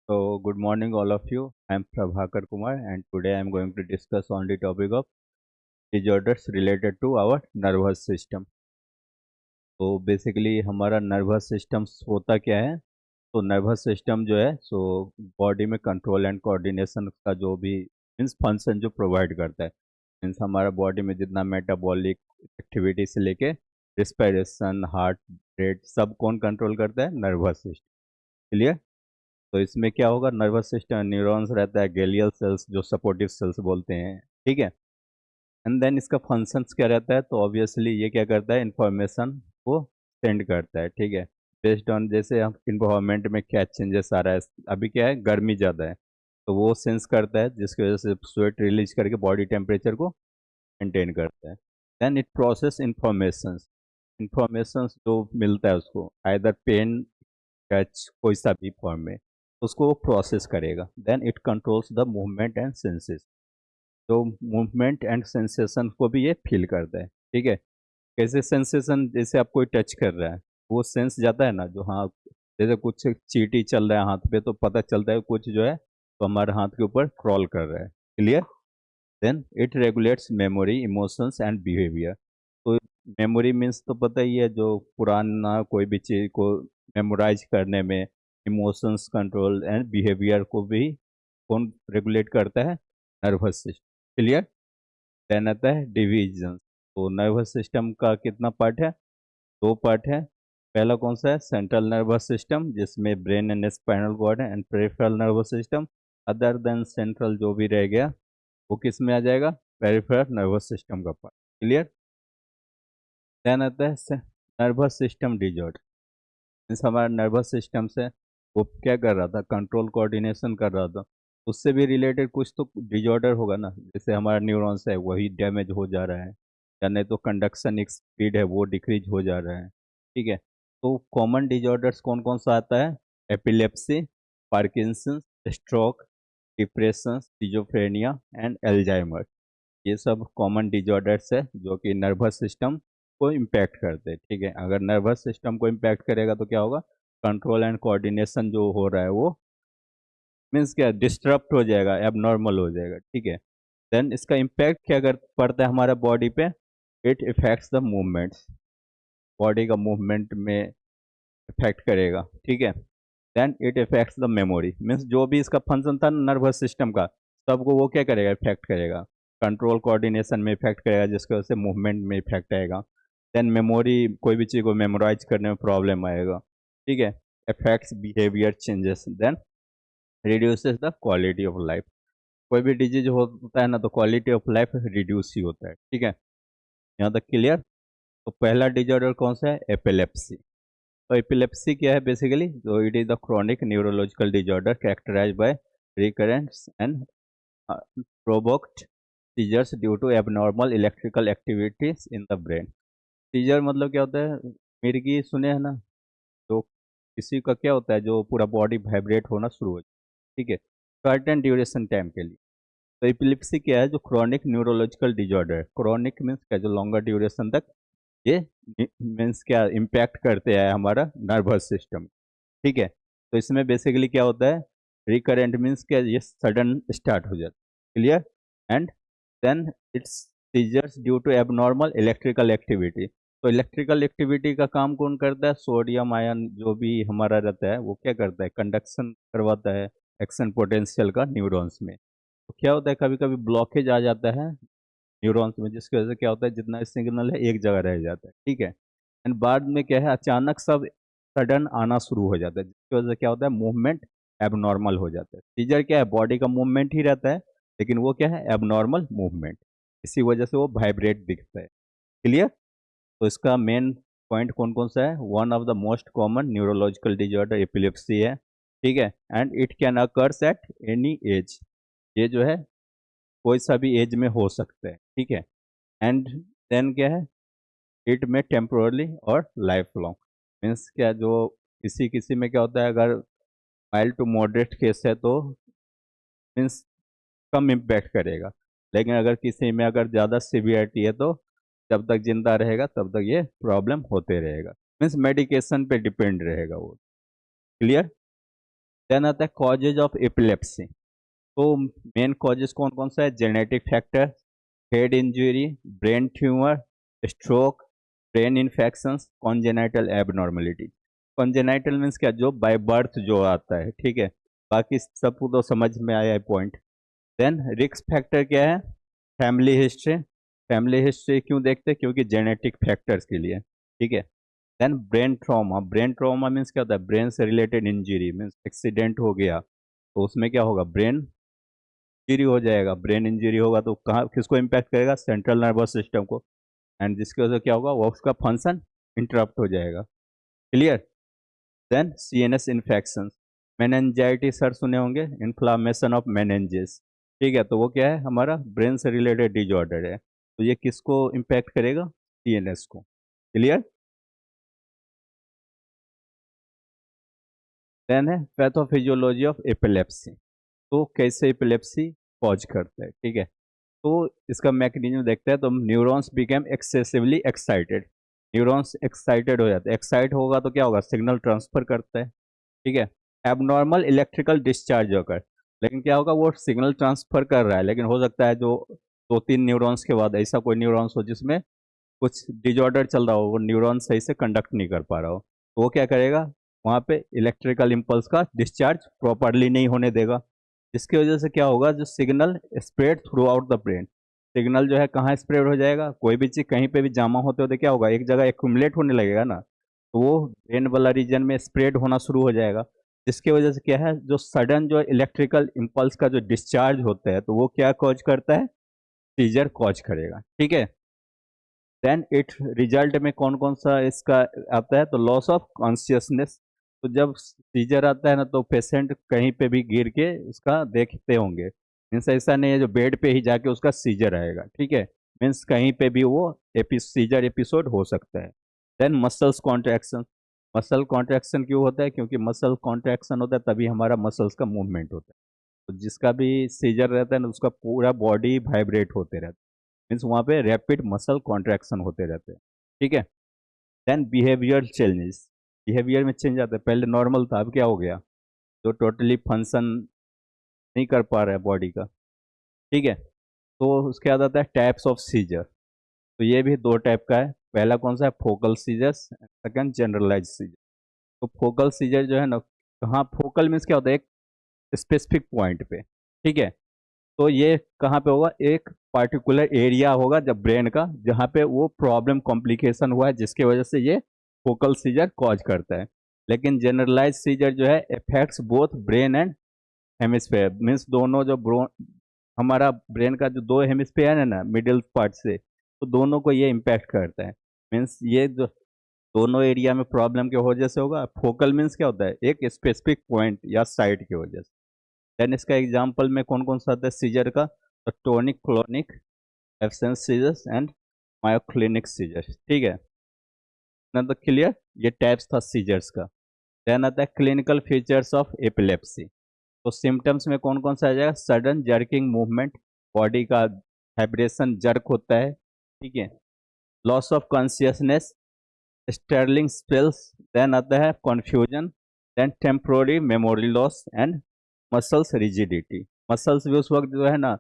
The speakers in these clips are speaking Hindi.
So, good morning, all of you. I am Prabhakar Kumar, and today I am going to discuss on the topic of disorders related to our nervous system. तो बेसिकली हमारा नर्वस सिस्टम होता क्या है? तो नर्वस सिस्टम जो है बॉडी में कंट्रोल एंड कोऑर्डिनेशन का जो भी मीन्स फंक्शन जो प्रोवाइड करता है। मीन्स हमारा बॉडी में जितना मेटाबॉलिक एक्टिविटी से लेके रिस्पिरेशन, हार्ट रेट सब कौन कंट्रोल करता है? Nervous system. क्लियर? तो इसमें क्या होगा? नर्वस सिस्टम न्यूरॉन्स रहता है, गैलियल सेल्स जो सपोर्टिव सेल्स बोलते हैं, ठीक है। एंड देन इसका फंक्शंस क्या रहता है? तो ऑब्वियसली ये क्या करता है? इंफॉर्मेशन को सेंड करता है, ठीक है। बेस्ड ऑन जैसे हम इन्वायरमेंट में क्या चेंजेस आ रहा है, अभी क्या है, गर्मी ज़्यादा है, तो वो सेंस करता है जिसकी वजह से स्वेट रिलीज करके बॉडी टेम्परेचर को मेंटेन करता है। Then it process informations. Informations जो मिलता है उसको आइदर पेन, टच, कोई सा भी फॉर्म में उसको वो प्रोसेस करेगा। Then it controls the movement and senses. तो मूवमेंट एंड सेंसेशन को भी ये फील करता है, ठीक है। कैसे सेंसेशन? जैसे आप कोई टच कर रहा है, वो सेंस जाता है ना, जो हाँ, जैसे कुछ चींटी चल रहा है हाथ पे तो पता चलता है कुछ जो है तो हमारे हाथ के ऊपर क्रॉल कर रहा है। Clear? Then it regulates memory, emotions and behaviour. तो मेमोरी मीन्स तो पता ही है, जो पुराना कोई भी चीज़ को मेमोराइज करने में, इमोशंस कंट्रोल एंड बिहेवियर को भी कौन रेगुलेट करता है? Nervous system. क्लियर? देन आता है डिविजन। तो नर्वस सिस्टम का कितना पार्ट है? दो पार्ट है। पहला कौन सा है? सेंट्रल नर्वस सिस्टम, जिसमें ब्रेन एंड स्पाइनल कॉर्ड है, and peripheral nervous system. Other than central जो भी रह गया वो किस में आ जाएगा? पेरिफेरल नर्वस सिस्टम का पार्ट। क्लियर? देन आता है नर्वस सिस्टम डिजॉर्डर। मीन्स हमारा नर्वस सिस्टम से वो क्या कर रहा था? कंट्रोल कोऑर्डिनेशन कर रहा था। उससे भी रिलेटेड कुछ तो डिजॉर्डर होगा ना, जैसे हमारा न्यूरॉन्स है वही डैमेज हो जा रहा है, या नहीं तो कंडक्शन एक स्पीड है वो डिक्रीज हो जा रहा है, ठीक है। तो कॉमन डिजॉर्डर्स कौन कौन सा आता है? Epilepsy, Parkinson's, stroke, depression, schizophrenia and Alzheimer. ये सब कॉमन डिजॉर्डर्स है जो कि नर्वस सिस्टम को इम्पैक्ट करते हैं, ठीक है। अगर नर्वस सिस्टम को इम्पैक्ट करेगा तो क्या होगा? कंट्रोल एंड कोऑर्डिनेशन जो हो रहा है वो मीन्स क्या, डिस्टर्ब हो जाएगा, एबनॉर्मल हो जाएगा, ठीक है। देन इसका इम्पैक्ट क्या कर पड़ता है हमारे बॉडी पे? It affects the movements. Body का मूवमेंट में इफेक्ट करेगा, ठीक है। Then it affects the memory, means जो भी इसका फंक्शन था नर्वस सिस्टम का सबको वो क्या करेगा? इफेक्ट करेगा। कंट्रोल कोऑर्डिनेशन में इफेक्ट करेगा जिसकी वजह से मूवमेंट में इफेक्ट आएगा। देन मेमोरी, कोई भी चीज़ को मेमोराइज करने में प्रॉब्लम आएगा, ठीक है। Affects behaviour changes. Then reduces the quality of life. कोई भी डिजीज होता है ना तो क्वालिटी ऑफ लाइफ रिड्यूस ही होता है, ठीक है। यहाँ तक क्लियर? तो पहला डिजॉर्डर कौन सा है? एपिलेप्सी। तो एपिलेप्सी क्या है बेसिकली? तो it is the chronic neurological disorder characterized by recurrent and provoked seizures due to abnormal electrical activities in the brain। Seizure मतलब क्या होता है? मिर्गी सुने हैं ना? तो किसी का क्या होता है, जो पूरा बॉडी वाइब्रेट होना शुरू हो जाए, ठीक है, सर्टेन ड्यूरेशन टाइम के लिए। तो एपिलेप्सी क्या है? जो क्रॉनिक न्यूरोलॉजिकल डिजॉर्डर है। क्रॉनिक मीन्स क्या? जो लॉन्गर ड्यूरेशन तक ये मीन्स क्या इम्पैक्ट करते हैं हमारा नर्वस सिस्टम, ठीक है। तो इसमें बेसिकली क्या होता है? रिकरेंट मीन्स क्या? ये सडन स्टार्ट हो जाता है। Clear? And then it's seizures due to abnormal electrical activity. तो इलेक्ट्रिकल एक्टिविटी का काम कौन करता है? सोडियम आयन जो भी हमारा रहता है वो क्या करता है? कंडक्शन करवाता है एक्शन पोटेंशियल का न्यूरॉन्स में। तो क्या होता है, कभी कभी ब्लॉकेज आ जाता है न्यूरॉन्स में, जिसकी वजह से क्या होता है, जितना सिग्नल है एक जगह रह जाता है, ठीक है। एंड बाद में क्या है, अचानक सब सडन आना शुरू हो जाता है, जिसकी वजह से क्या होता है? मूवमेंट एबनॉर्मल हो जाता है। सीजर क्या है? बॉडी का मूवमेंट ही रहता है, लेकिन वो क्या है? Abnormal movement. इसी वजह से वो वाइब्रेट दिखता है। क्लियर? तो इसका मेन पॉइंट कौन कौन सा है? One of the most common neurological disorder epilepsy है, ठीक है। And it can occurs at any as. ये जो है कोई सा भी एज में हो सकता है, ठीक है। एंड देन क्या है? इट में टेम्पोरली और लाइफ लॉन्ग। मीन्स क्या, जो किसी किसी में क्या होता है, अगर माइल्ड टू मॉडरेट केस है तो मीन्स कम इम्पैक्ट करेगा, लेकिन अगर किसी में अगर ज़्यादा सीवियरिटी है तो जब तक जिंदा रहेगा तब तक ये प्रॉब्लम होते रहेगा। मीन्स मेडिकेशन पे डिपेंड रहेगा वो। क्लियर? देन आता है कॉजेज ऑफ एपिलेप्सी। तो मेन कॉजेज कौन कौन सा है? Genetic factor, head injury, brain tumour, stroke, brain infections, congenital abnormality. Congenital means क्या? जो बाय बर्थ जो आता है, ठीक है। बाकी सबको तो समझ में आया है पॉइंट। देन रिस्क फैक्टर क्या है? Family history. फैमिली हिस्ट्री क्यों देखते हैं? क्योंकि जेनेटिक फैक्टर्स के लिए, ठीक है। Then brain trauma. Brain trauma means क्या होता है? ब्रेन से रिलेटेड इंजरी मीन्स एक्सीडेंट हो गया तो उसमें क्या होगा? ब्रेन इंजरी हो जाएगा। ब्रेन इंजरी होगा तो कहाँ किसको इम्पैक्ट करेगा? सेंट्रल नर्वस सिस्टम को। एंड जिसकी वजह से क्या होगा? वो उसका फंक्शन इंटरप्ट हो जाएगा। Clear? Then CNS infection. Meningitis sir सुने होंगे, इन्फ्लामेशन ऑफ मेनेंजेस, ठीक है। तो वो क्या है? हमारा ब्रेन से रिलेटेड डिजॉर्डर है। तो ये किसको इम्पैक्ट करेगा? सीएनएस को। क्लियर? देन है पैथोफिजियोलॉजी ऑफ एपिलेप्सी। तो कैसे एपिलेप्सी कॉज करता है, ठीक है। तो इसका मैकेनिज्म देखते हैं। तो neurons became excessively excited. Neurons excited हो जाते हैं। एक्साइट होगा तो क्या होगा? सिग्नल ट्रांसफर करता है, ठीक है। एबनॉर्मल इलेक्ट्रिकल डिस्चार्ज होकर, लेकिन क्या होगा? वो सिग्नल ट्रांसफर कर रहा है, लेकिन हो सकता है जो 2-3 न्यूरॉन्स के बाद ऐसा कोई न्यूरॉन्स हो जिसमें कुछ डिजॉर्डर चल रहा हो, वो न्यूरॉन सही से कंडक्ट नहीं कर पा रहा हो, तो वो क्या करेगा? वहाँ पे इलेक्ट्रिकल इम्पल्स का डिस्चार्ज प्रॉपरली नहीं होने देगा, जिसकी वजह से क्या होगा? जो signal spread through out the brain. Signal जो है कहाँ स्प्रेड हो जाएगा? कोई भी चीज़ कहीं पे भी जमा होते होते क्या होगा? एक जगह एक्यूमुलेट होने लगेगा ना, तो वो ब्रेन वाला रीजन में स्प्रेड होना शुरू हो जाएगा, जिसकी वजह से क्या है? जो सडन जो इलेक्ट्रिकल इम्पल्स का जो डिस्चार्ज होता है, तो वो क्या कॉज करता है? सीजर कॉज करेगा, ठीक है। देन इट रिजल्ट में कौन कौन सा इसका आता है? तो लॉस ऑफ कॉन्शियसनेस। तो जब सीजर आता है ना, तो पेशेंट कहीं पे भी गिर के उसका देखते होंगे। मीन्स ऐसा नहीं है जो बेड पे ही जाके उसका सीजर आएगा, ठीक है। मीन्स कहीं पे भी वो सीजर एपिसोड हो सकता है। Then muscles contraction. Muscle contraction क्यों होता है? क्योंकि मसल कॉन्ट्रैक्शन होता है तभी हमारा मसल्स का मूवमेंट होता है। तो जिसका भी सीजर रहता है ना, उसका पूरा बॉडी वाइब्रेट होते रहता है। मीन्स वहाँ पे रैपिड मसल कॉन्ट्रैक्शन होते रहते हैं, ठीक है। Then behaviour changes. बिहेवियर में चेंज आता है। पहले नॉर्मल था, अब क्या हो गया? जो टोटली फंक्शन नहीं कर पा रहा है बॉडी का, ठीक है। तो उसके बाद आता है टाइप्स ऑफ सीजर। तो ये भी दो टाइप का है। पहला कौन सा है? Focal seizures, second generalise seizure. तो फोकल सीजर जो है ना, कहाँ फोकल मीन्स क्या होता है? एक स्पेसिफिक पॉइंट पे, ठीक है। तो ये कहाँ पे होगा? एक पार्टिकुलर एरिया होगा जब ब्रेन का, जहाँ पे वो प्रॉब्लम कॉम्प्लिकेशन हुआ है, जिसके वजह से ये फोकल सीजर कॉज करता है। लेकिन जनरलाइज सीजर जो है effects both brain and hemisphere. Means दोनों जो हमारा ब्रेन का जो दो हेमिस्फेयर है ना, मिडिल पार्ट से, तो दोनों को ये इम्पैक्ट करता है। मीन्स ये जो दोनों एरिया में प्रॉब्लम की वजह से होगा। फोकल मीन्स क्या होता है? एक स्पेसिफिक पॉइंट या साइट की वजह से। देन इसका एग्जाम्पल में कौन कौन सा आता है सीजर का? तो tonic clonic absence seizures and myoclonic seizures, ठीक है ना। तो क्लियर? ये टाइप्स था सीजर्स का। देन आता है क्लिनिकल फीचर्स ऑफ एपिलेप्सी। तो सिम्टम्स में कौन कौन सा आ जाएगा? सडन जर्किंग मूवमेंट, बॉडी का वाइब्रेशन जर्क होता है, ठीक है। Loss of consciousness, staring spells. Then आता है confusion. Then temporary memory loss and muscles rigidity. Muscles भी उस वक्त जो है ना,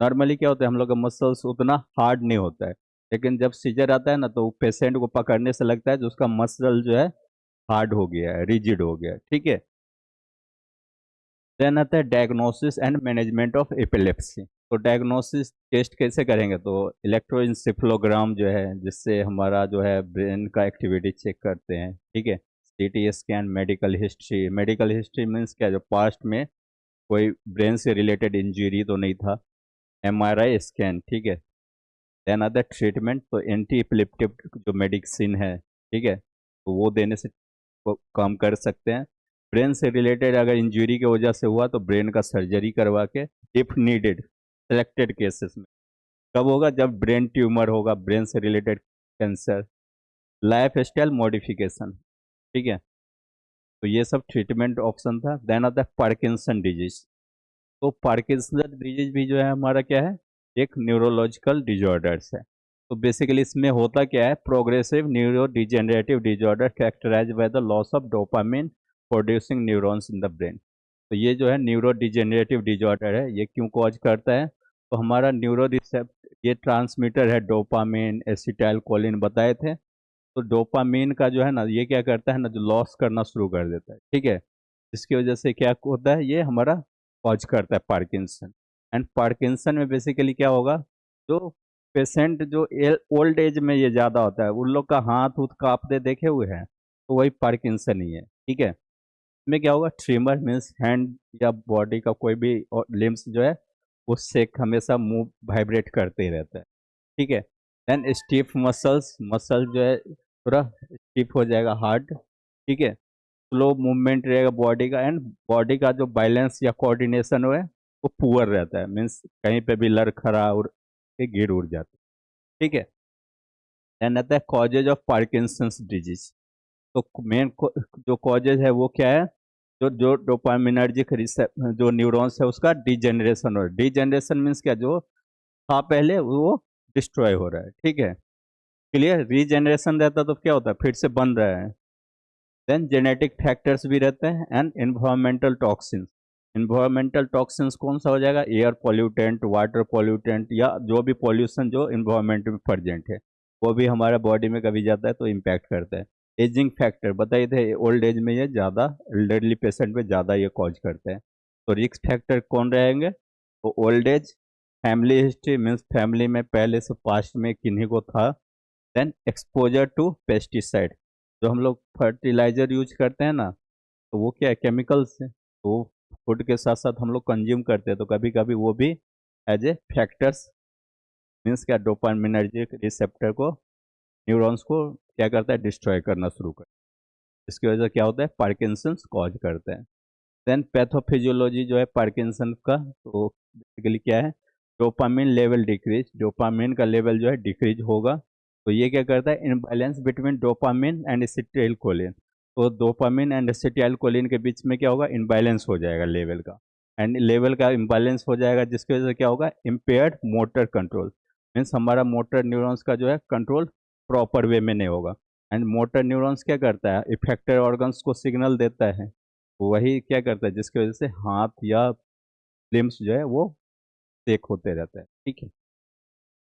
नॉर्मली क्या होता है? हम लोग का मसल्स उतना हार्ड नहीं होता है, लेकिन जब सीजर आता है ना, तो पेशेंट को पकड़ने से लगता है जो उसका मसल जो है हार्ड हो गया है, रिजिड हो गया है, ठीक है। देन आता है diagnosis and management of epilepsy. तो डायग्नोसिस टेस्ट कैसे करेंगे? तो इलेक्ट्रोइंसेफेलोग्राम जो है, जिससे हमारा जो है ब्रेन का एक्टिविटी चेक करते हैं, ठीक है। CT scan, medical history. Medical history means क्या? जो पास्ट में कोई ब्रेन से रिलेटेड इंजरी तो नहीं था। एमआरआई स्कैन, ठीक है। देन अदर ट्रीटमेंट, तो एंटी एपिलेप्टिक जो मेडिसिन है, ठीक है, तो वो देने से वो काम कर सकते हैं। ब्रेन से रिलेटेड अगर इंजरी की वजह से हुआ तो ब्रेन का सर्जरी करवा के, इफ नीडेड सेलेक्टेड केसेस में। कब होगा? जब ब्रेन ट्यूमर होगा, ब्रेन से related cancer. Life style modification, ठीक है। तो ये सब ट्रीटमेंट ऑप्शन था। देन आता है पार्किंसन डिजीज। तो पार्किंसन डिजीज भी जो है हमारा क्या है? एक न्यूरोलॉजिकल डिजॉर्डर्स है। तो बेसिकली इसमें होता क्या है? Progressive neurodegenerative disorder characterise by the loss of dopamine producing neurons in the brain. तो ये जो है न्यूरो डिजेनरेटिव डिजॉर्डर है। ये क्यों कॉज करता है? तो हमारा न्यूरो ये ट्रांसमीटर है डोपामिन एसिटाइल कोलिन बताए थे। तो डोपामिन का जो है ना ये क्या करता है ना, जो लॉस करना शुरू कर देता है, ठीक है। इसकी वजह से क्या होता है, ये हमारा कॉज करता है पार्किंसन। एंड पार्किंसन में बेसिकली क्या होगा, जो पेशेंट जो ओल्ड एज में ये ज़्यादा होता है, उन लोग का हाथ उथ कांपते देखे हुए हैं, तो वही पार्किंसन ही है, ठीक है। इसमें क्या होगा, ट्रिमर मीन्स हैंड या बॉडी का कोई भी लिम्स जो है वो शेक हमेशा मूव वाइब्रेट करते ही रहता है, ठीक है। देन स्टिफ मसल्स, मसल जो है पूरा स्टिफ हो जाएगा, हार्ड, ठीक है। स्लो मूवमेंट रहेगा बॉडी का, एंड बॉडी का जो बैलेंस या कोऑर्डिनेशन है वो पुअर रहता है, मीन्स कहीं पे भी लड़खड़ा और के गिर उड़ जाता है, ठीक है। देन आता है कॉजेज ऑफ पार्किंसंस डिजीज। तो मेन जो कॉजेज है वो क्या है, जो जो डोपामिनर्जिक जो न्यूरॉन्स है उसका डिजेनरेशन हो रहा है। डिजेनरेशन मीन्स क्या, जो था पहले वो डिस्ट्रॉय हो रहा है, ठीक है। क्लियर, रीजेनरेशन रहता तो क्या होता है, फिर से बन रहा है। देन जेनेटिक फैक्टर्स भी रहते हैं and environmental toxins. Environmental toxins कौन सा हो जाएगा, एयर पॉल्यूटेंट, वाटर पॉल्यूटेंट, या जो भी पॉल्यूशन जो इन्वायरमेंट में प्रेजेंट है वो भी हमारा बॉडी में कभी जाता है तो इम्पैक्ट करता है। एजिंग फैक्टर बताइए थे, ओल्ड एज में ये ज़्यादा, एल्डरली पेशेंट में ज़्यादा ये कॉज करते हैं। तो रिस्क फैक्टर कौन रहेंगे, तो old age, family history means family में पहले से पास्ट में किन्हीं को था। देन एक्सपोजर टू पेस्टिसाइड, जो हम लोग फर्टिलाइजर यूज करते हैं ना, तो वो क्या है, केमिकल्स है, तो फूड के साथ साथ हम लोग कंज्यूम करते हैं, तो कभी कभी वो भी एज ए फैक्टर्स मीन्स क्या, डोपामिनर्जिक रिसेप्टर को, न्यूरॉन्स को क्या करता है, डिस्ट्रॉय करना शुरू करता है। इसकी वजह से क्या होता है, पार्किंसंस कॉज करता है। देन पैथोफिजियोलॉजी जो है पार्किंसन का, तो बेसिकली क्या है, डोपामिन लेवल डिक्रीज, डोपामिन का लेवल जो है डिक्रीज होगा। तो ये क्या करता है, imbalance between dopamine and acetyl choline. तो डोपामिन एंड एसिटाइल कोलिन के बीच में क्या होगा, इनबैलेंस हो जाएगा लेवल का, एंड लेवल का इम्बैलेंस हो जाएगा, जिसकी वजह से क्या होगा, इम्पेयर्ड मोटर कंट्रोल, मीन्स हमारा मोटर न्यूरॉन्स का जो है कंट्रोल प्रॉपर वे में नहीं होगा। एंड मोटर न्यूरॉन्स क्या करता है, इफेक्टर ऑर्गन्स को सिग्नल देता है, वही क्या करता है जिसकी वजह से हाथ या लिम्स जो है वो शेक होते रहता है, ठीक है।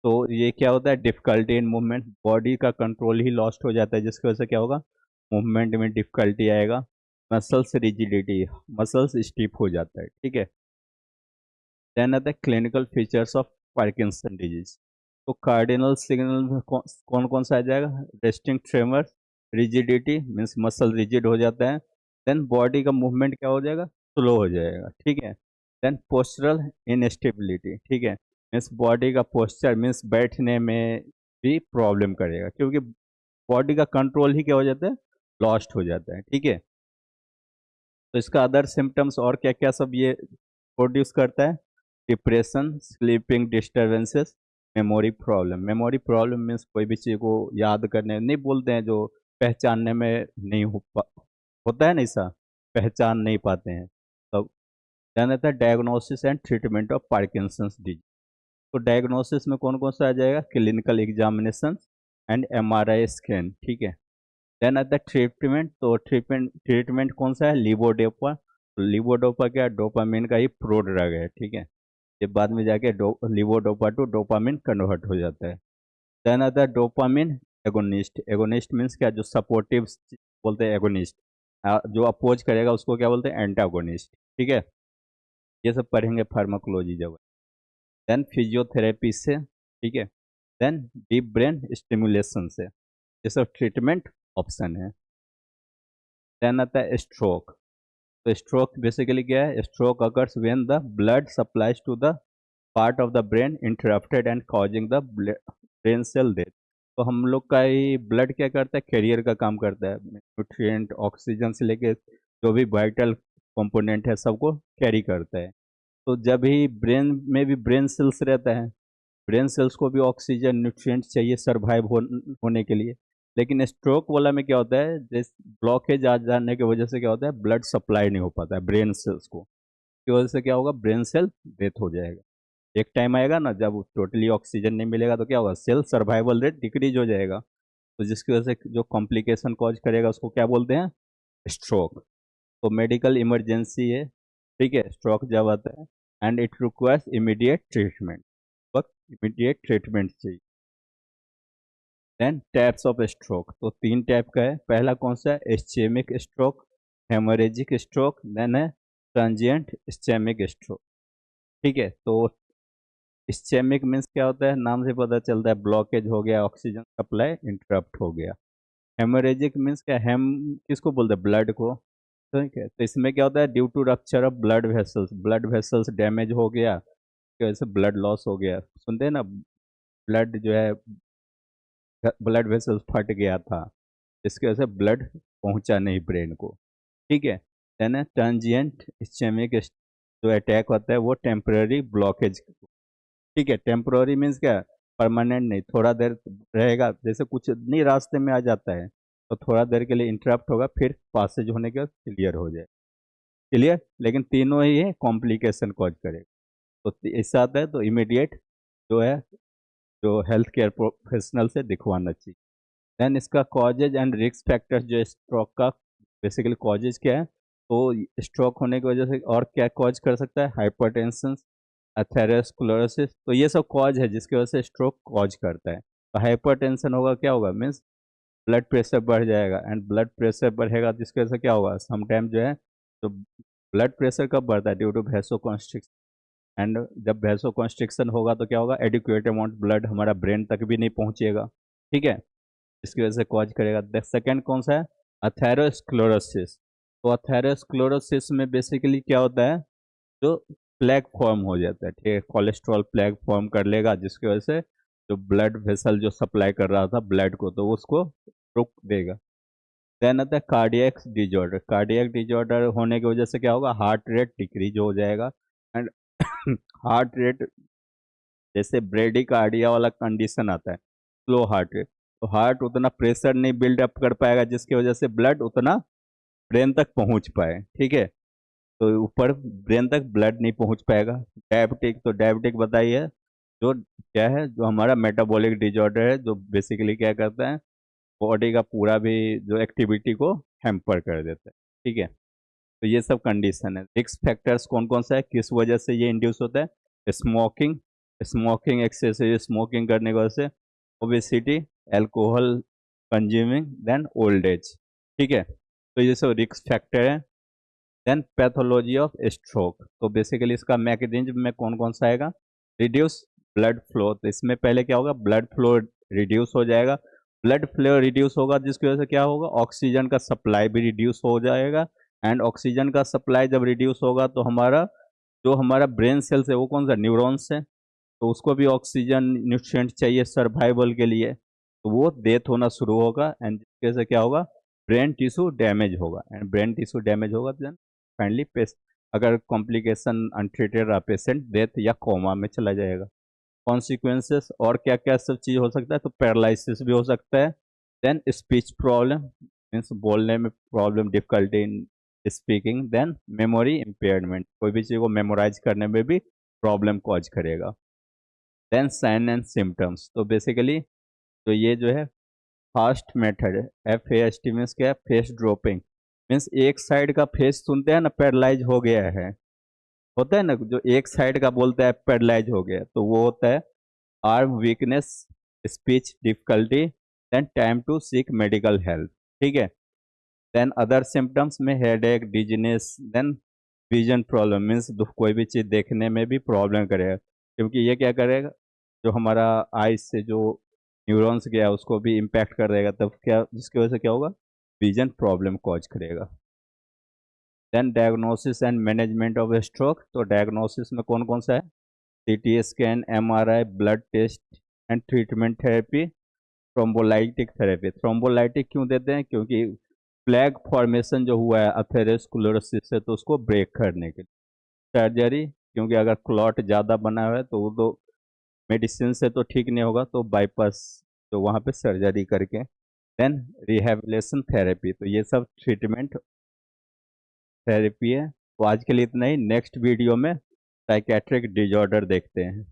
तो ये क्या होता है, डिफिकल्टी इन मूवमेंट, बॉडी का कंट्रोल ही लॉस्ट हो जाता है, जिसकी वजह से क्या होगा, मूवमेंट में डिफिकल्टी आएगा। मसल्स रिजिडिटी, मसल्स स्टिफ हो जाता है, ठीक है। देन आता है clinical features of Parkinson disease. तो कार्डिनल सिग्नल में कौन कौन सा आ जाएगा, resting tremor, rigidity means muscle rigid हो जाता है। देन बॉडी का मूवमेंट क्या हो जाएगा, स्लो हो जाएगा, ठीक है। देन पोस्चरल इनस्टेबिलिटी, ठीक है, मीन्स बॉडी का पोस्चर मीन्स बैठने में भी प्रॉब्लम करेगा, क्योंकि बॉडी का कंट्रोल ही क्या हो जाता है, लॉस्ट हो जाता है, ठीक है। तो इसका अदर सिम्टम्स और क्या क्या सब ये प्रोड्यूस करता है, depression, sleeping disturbances, memory problem. Memory problem means कोई भी चीज़ को याद करने नहीं बोलते हैं, जो पहचानने में नहीं होता है ना, ऐसा पहचान नहीं पाते हैं। तब ध्यान रहता है diagnosis and treatment of Parkinson's disease. तो डायग्नोसिस में कौन कौन सा आ जाएगा, clinical examination and MRI scan, ठीक है। देन आता है ट्रीटमेंट, तो ट्रीटमेंट कौन सा है, लीवोडोपा। लीवोडोपा क्या, डोपामिन का ही प्रो ड्रग है, ठीक है। ये बाद में जाके लीवोडोपा टू डोपामिन कन्वर्ट हो जाता है। देन आता है डोपामिन एगोनिस्ट। एगोनिस्ट मीन्स क्या, जो सपोर्टिव बोलते हैं एगोनिस्ट, जो अपोज करेगा उसको क्या बोलते हैं, एंटागोनिस्ट, ठीक है। ये सब पढ़ेंगे फार्माकोलॉजी जब। देन फिजियोथेरेपी से, ठीक है। देन डीप ब्रेन स्टिमुलेशन से, ये सब ट्रीटमेंट ऑप्शन है। देन आता है स्ट्रोक। तो स्ट्रोक बेसिकली क्या है, stroke occurs when the blood supplies to the part of the brain interrupted and causing the brain cell death. तो हम लोग का ही ब्लड क्या करता है, कैरियर का काम करता है, न्यूट्रिएंट ऑक्सीजन से लेके जो भी वाइटल कंपोनेंट है सबको कैरी करता है। तो जब ही ब्रेन में भी ब्रेन सेल्स रहता है, ब्रेन सेल्स को भी ऑक्सीजन न्यूट्रिएंट चाहिए सर्वाइव होने के लिए। लेकिन स्ट्रोक वाला में क्या होता है, जैसे ब्लॉकेज आ जाने की वजह से क्या होता है, ब्लड सप्लाई नहीं हो पाता है ब्रेन सेल्स को, की वजह से क्या होगा, ब्रेन सेल डेथ हो जाएगा। एक टाइम आएगा ना जब टोटली ऑक्सीजन नहीं मिलेगा, तो क्या होगा, सेल सर्वाइवल रेट डिक्रीज हो जाएगा। तो जिसकी वजह से जो कॉम्प्लिकेशन कॉज करेगा उसको क्या बोलते हैं, स्ट्रोक। तो मेडिकल इमरजेंसी है, ठीक है, स्ट्रोक जब आता है and it requires immediate treatment, वक्त इमीडिएट ट्रीटमेंट चाहिए। देन टाइप्स ऑफ स्ट्रोक, तो 3 टाइप का है। पहला कौन सा है? Ischaemic stroke, haemorrhagic stroke, then है ट्रांजिएंट इस्चेमिक स्ट्रोक। ठीक है, तो इस्चेमिक मीन्स क्या होता है? नाम से पता चलता है ब्लॉकेज हो गया, ऑक्सीजन सप्लाई इंटरप्ट हो गया। हेमोरेजिक मीन्स क्या? हेम किसको बोलते हैं? ब्लड को। ठीक है, तो इसमें क्या होता है? Due to rupture of blood vessels damage हो गया, की वजह से ब्लड लॉस हो गया। सुनते हैं ना, ब्लड जो है, ब्लड वेसल्स फट गया था, इसकी वजह से ब्लड पहुंचा नहीं ब्रेन को। ठीक है, देन ट्रांजिएंट इस्चेमिक जो अटैक होता है वो टेम्पररी ब्लॉकेज। ठीक है, टेम्पररी मीन्स क्या? परमानेंट नहीं, थोड़ा देर रहेगा, जैसे कुछ नहीं रास्ते में आ जाता है तो थोड़ा देर के लिए इंटरप्ट होगा, फिर पासेज होने के बाद क्लियर हो जाए। क्लियर, लेकिन तीनों ही कॉम्प्लिकेशन कॉज करेगा। तो ऐसा आता है तो इमीडिएट जो है, जो हेल्थ केयर प्रोफेशनल से दिखवाना चाहिए। देन इसका कॉजेज एंड रिस्क फैक्टर्स, जो स्ट्रोक का बेसिकली कॉजेज क्या है, तो स्ट्रोक होने की वजह से और क्या कॉज कर सकता है? हाइपरटेंशन, एथेरोस्क्लेरोसिस, तो ये सब कॉज है जिसकी वजह से स्ट्रोक कॉज करता है। तो हाइपरटेंशन होगा, क्या होगा? मीन्स ब्लड प्रेशर बढ़ जाएगा, एंड ब्लड प्रेशर बढ़ेगा जिसकी वजह से क्या होगा? समटाइम जो है, तो ब्लड प्रेशर कब बढ़ता है? ड्यू टू वैसोकंस्ट्रिक्शन, एंड जब वैसोकंस्ट्रिक्शन होगा तो क्या होगा? एडिक्वेट अमाउंट ब्लड हमारा ब्रेन तक भी नहीं पहुंचेगा। ठीक है, इसकी वजह से कॉज करेगा। द सेकेंड कौन सा है? अथेरोस्क्लेरोसिस। तो अथेरोस्क्लेरोसिस में बेसिकली क्या होता है? जो प्लेग फॉर्म हो जाता है, ठीक है, कोलेस्ट्रॉल प्लेग फॉर्म कर लेगा जिसकी वजह से जो ब्लड वेसल जो सप्लाई कर रहा था ब्लड को, तो उसको रोक देगा। देन आता है कार्डियक डिजॉर्डर। कार्डियक डिजॉर्डर होने की वजह से क्या होगा? हार्ट रेट डिक्रीज हो जाएगा, एंड हार्ट रेट, जैसे ब्रेडिकार्डिया वाला कंडीशन आता है, स्लो हार्ट रेट, तो हार्ट उतना प्रेशर नहीं बिल्डअप कर पाएगा जिसकी वजह से ब्लड उतना ब्रेन तक पहुंच पाए। ठीक है, तो ऊपर ब्रेन तक ब्लड नहीं पहुंच पाएगा। डायबिटिक, तो डायबिटिक बताइए, जो क्या है? जो हमारा मेटाबॉलिक डिजॉर्डर है, जो बेसिकली क्या करता है? बॉडी का पूरा भी जो एक्टिविटी को हैम्पर कर देता है। ठीक है, तो ये सब कंडीशन है। रिस्क फैक्टर्स कौन कौन सा है, किस वजह से ये इंड्यूस होता है? स्मोकिंग, स्मोकिंग एक्सेसिव स्मोकिंग करने की वजह से, obesity, alcohol consuming, then old age. ठीक है, तो ये सब रिस्क फैक्टर है। देन पैथोलॉजी ऑफ स्ट्रोक, तो बेसिकली इसका मैकेनिज्म में कौन कौन सा आएगा? रिड्यूस ब्लड फ्लो, तो इसमें पहले क्या होगा? ब्लड फ्लो रिड्यूस हो जाएगा। ब्लड फ्लो रिड्यूस होगा जिसकी वजह से क्या होगा? ऑक्सीजन का सप्लाई भी रिड्यूस हो जाएगा, एंड ऑक्सीजन का सप्लाई जब रिड्यूस होगा तो हमारा जो हमारा ब्रेन सेल्स है वो कौन सा? न्यूरॉन्स है, तो उसको भी ऑक्सीजन न्यूट्रिएंट चाहिए सर्वाइवल के लिए, तो वो डेथ होना शुरू होगा, एंड जिसकी वजह से क्या होगा? ब्रेन टिश्यू डैमेज होगा, एंड ब्रेन टिश्यू डैमेज होगा तो फाइनली अगर कॉम्प्लिकेशन अनट्रीटेड रहा पेशेंट, डेथ या कोमा में चला जाएगा। कॉन्सिक्वेंसेस और क्या क्या सब चीज़ हो सकता है? तो पैरालिसिस भी हो सकता है। देन स्पीच प्रॉब्लम, मीन्स बोलने में problem, difficulty in speaking. Then memory impairment, कोई भी चीज़ को मेमोराइज करने में भी प्रॉब्लम कॉज करेगा। देन साइन एंड सिम्टम्स, तो बेसिकली तो ये जो है फास्ट मेथड है। FAST मीन्स क्या है? फेस ड्रॉपिंग, मीन्स एक साइड का फेस सुनते हैं ना, पैरालाइज हो गया है, होता है ना, जो एक साइड का बोलता है पैरालाइज हो गया, तो वो होता है arm weakness, speech difficulty, then time to seek medical help. ठीक है, देन अदर सिम्टम्स में headache, dizziness, then vision problem, means कोई भी चीज़ देखने में भी प्रॉब्लम करेगा, क्योंकि ये क्या करेगा? जो हमारा आइज से जो न्यूरॉन्स गया उसको भी इम्पैक्ट कर देगा, तब क्या, जिसकी वजह से क्या होगा? विजन प्रॉब्लम कॉज करेगा। Then diagnosis and management of stroke, तो डायग्नोसिस में कौन कौन सा है? CT scan, MRI, blood test, and treatment therapy, thrombolytic therapy. Thrombolytic क्यों देते हैं? क्योंकि प्लेग फॉर्मेशन जो हुआ है अथेरोस्क्लेरोसिस से, तो उसको ब्रेक करने के लिए। सर्जरी, क्योंकि अगर क्लॉट ज़्यादा बना हुआ है तो वो तो मेडिसिन से तो ठीक नहीं होगा, तो बाईपास, तो वहाँ पे सर्जरी करके। देन रिहेबिलिटेशन थेरेपी, तो ये सब ट्रीटमेंट थेरेपी है। तो आज के लिए इतना ही, नेक्स्ट वीडियो में साइकेट्रिक डिजॉर्डर देखते हैं।